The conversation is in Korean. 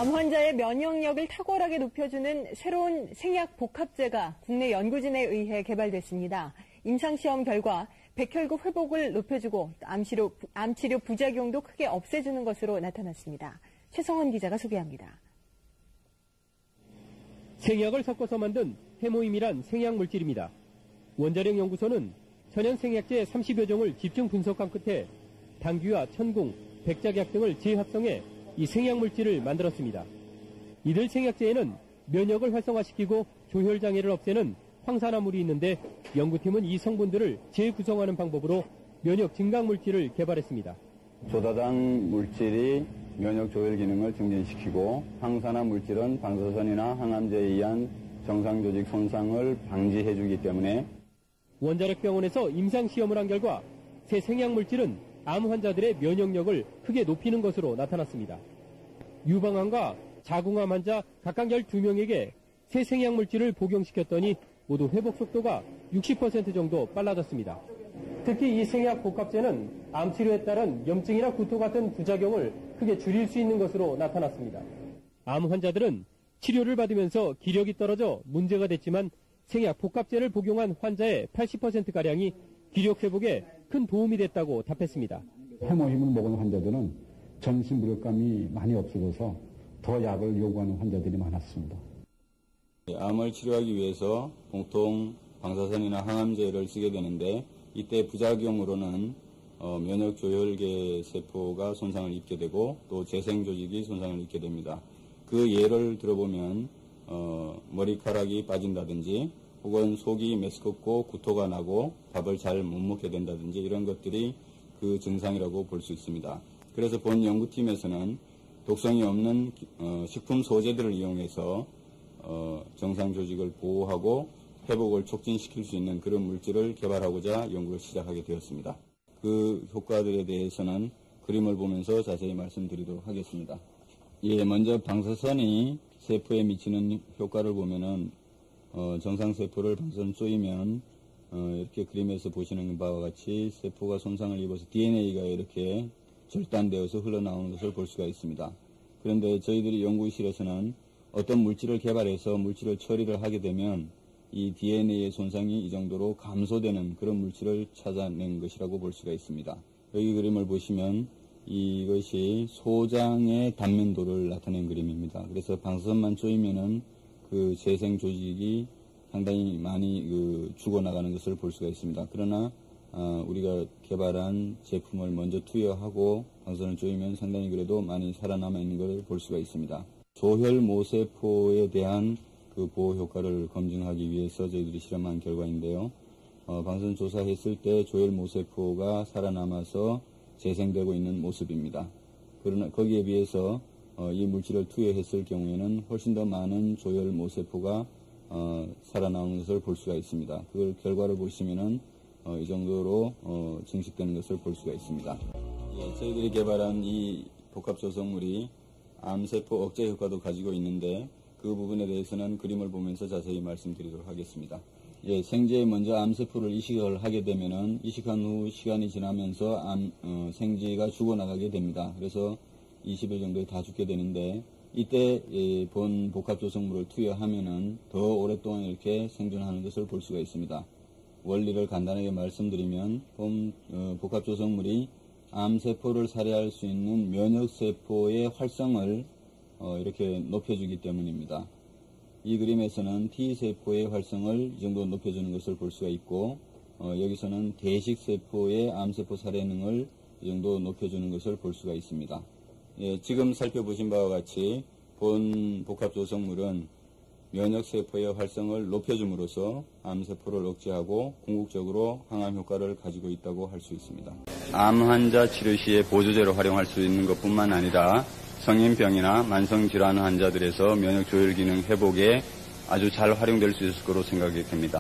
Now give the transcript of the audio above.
암 환자의 면역력을 탁월하게 높여주는 새로운 생약 복합제가 국내 연구진에 의해 개발됐습니다. 임상시험 결과 백혈구 회복을 높여주고 암치료 부작용도 크게 없애주는 것으로 나타났습니다. 최성원 기자가 소개합니다. 생약을 섞어서 만든 해모임이란 생약물질입니다. 원자력 연구소는 천연 생약제 30여 종을 집중 분석한 끝에 당귀와 천궁, 백작약 등을 재합성해 이 생약물질을 만들었습니다. 이들 생약제에는 면역을 활성화시키고 조혈장애를 없애는 황산화물이 있는데 연구팀은 이 성분들을 재구성하는 방법으로 면역 증강물질을 개발했습니다. 조다당 물질이 면역 조혈 기능을 증진시키고 황산화 물질은 방사선이나 항암제에 의한 정상 조직 손상을 방지해주기 때문에 원자력 병원에서 임상시험을 한 결과 새 생약물질은 암 환자들의 면역력을 크게 높이는 것으로 나타났습니다. 유방암과 자궁암 환자 각각 12명에게 새 생약물질을 복용시켰더니 모두 회복 속도가 60% 정도 빨라졌습니다. 특히 이 생약 복합제는 암 치료에 따른 염증이나 구토 같은 부작용을 크게 줄일 수 있는 것으로 나타났습니다. 암 환자들은 치료를 받으면서 기력이 떨어져 문제가 됐지만 생약 복합제를 복용한 환자의 80%가량이 기력 회복에 큰 도움이 됐다고 답했습니다. 해모임을 먹은 환자들은 전신 무력감이 많이 없어져서 더 약을 요구하는 환자들이 많았습니다. 암을 치료하기 위해서 보통 방사선이나 항암제를 쓰게 되는데 이때 부작용으로는 면역 조혈계 세포가 손상을 입게 되고 또 재생 조직이 손상을 입게 됩니다. 그 예를 들어보면 머리카락이 빠진다든지 혹은 속이 메스껍고 구토가 나고 밥을 잘 못 먹게 된다든지 이런 것들이 그 증상이라고 볼 수 있습니다. 그래서 본 연구팀에서는 독성이 없는 식품 소재들을 이용해서 정상 조직을 보호하고 회복을 촉진시킬 수 있는 그런 물질을 개발하고자 연구를 시작하게 되었습니다. 그 효과들에 대해서는 그림을 보면서 자세히 말씀드리도록 하겠습니다. 먼저 방사선이 세포에 미치는 효과를 보면은 정상세포를 방사선 쏘이면 이렇게 그림에서 보시는 바와 같이 세포가 손상을 입어서 DNA가 이렇게 절단되어서 흘러나오는 것을 볼 수가 있습니다. 그런데 저희들이 연구실에서는 어떤 물질을 개발해서 물질을 처리를 하게 되면 이 DNA의 손상이 이 정도로 감소되는 그런 물질을 찾아낸 것이라고 볼 수가 있습니다. 여기 그림을 보시면 이것이 소장의 단면도를 나타낸 그림입니다. 그래서 방사선만 쏘이면은 그 재생 조직이 상당히 많이 죽어나가는 것을 볼 수가 있습니다. 그러나 우리가 개발한 제품을 먼저 투여하고 방사선을 쏘이면 상당히 그래도 많이 살아남아 있는 것을 볼 수가 있습니다. 조혈 모세포에 대한 그 보호 효과를 검증하기 위해서 저희들이 실험한 결과인데요. 방사선 조사했을 때 조혈 모세포가 살아남아서 재생되고 있는 모습입니다. 그러나 거기에 비해서 이 물질을 투여했을 경우에는 훨씬 더 많은 조혈 모세포가 살아나오는 것을 볼 수가 있습니다. 그 결과를 보시면은 이 정도로 증식되는 것을 볼 수가 있습니다. 저희들이 개발한 이 복합 조성물이 암세포 억제 효과도 가지고 있는데 그 부분에 대해서는 그림을 보면서 자세히 말씀드리도록 하겠습니다. 생제에 먼저 암세포를 이식을 하게 되면은 이식한 후 시간이 지나면서 생쥐가 죽어나가게 됩니다. 그래서 20일 정도에 다 죽게 되는데 이때 본 복합 조성물을 투여하면은 더 오랫동안 이렇게 생존하는 것을 볼 수가 있습니다. 원리를 간단하게 말씀드리면 본 복합 조성물이 암세포를 살해할 수 있는 면역세포의 활성을 이렇게 높여주기 때문입니다. 이 그림에서는 T세포의 활성을 이 정도 높여주는 것을 볼 수가 있고 여기서는 대식세포의 암세포 살해능을 이 정도 높여주는 것을 볼 수가 있습니다. 지금 살펴보신 바와 같이 본 복합조성물은 면역세포의 활성을 높여줌으로써 암세포를 억제하고 궁극적으로 항암 효과를 가지고 있다고 할 수 있습니다. 암 환자 치료 시에 보조제로 활용할 수 있는 것뿐만 아니라 성인병이나 만성질환 환자들에서 면역 조혈 기능 회복에 아주 잘 활용될 수 있을 거로 생각이 됩니다.